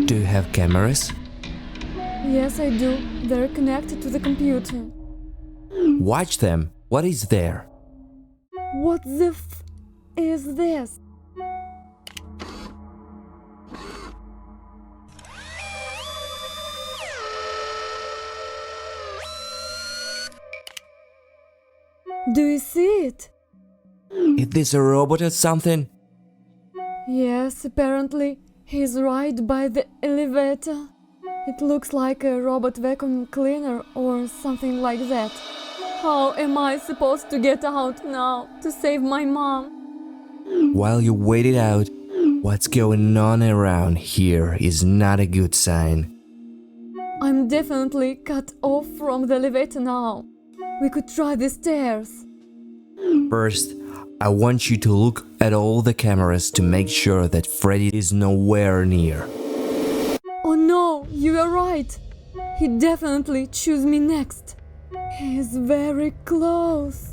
Do you have cameras? Yes, I do. They're connected to the computer. Watch them. What is there? What the f is this? Do you see it? Is this a robot or something? Yes, apparently he's right by the elevator. It looks like a robot vacuum cleaner or something like that. How am I supposed to get out now to save my mom? While you wait it out, what's going on around here is not a good sign. I'm definitely cut off from the elevator now. We could try the stairs. First, I want you to look at all the cameras to make sure that Freddy is nowhere near. Oh no, you are right. He definitely chose me next. He's very close.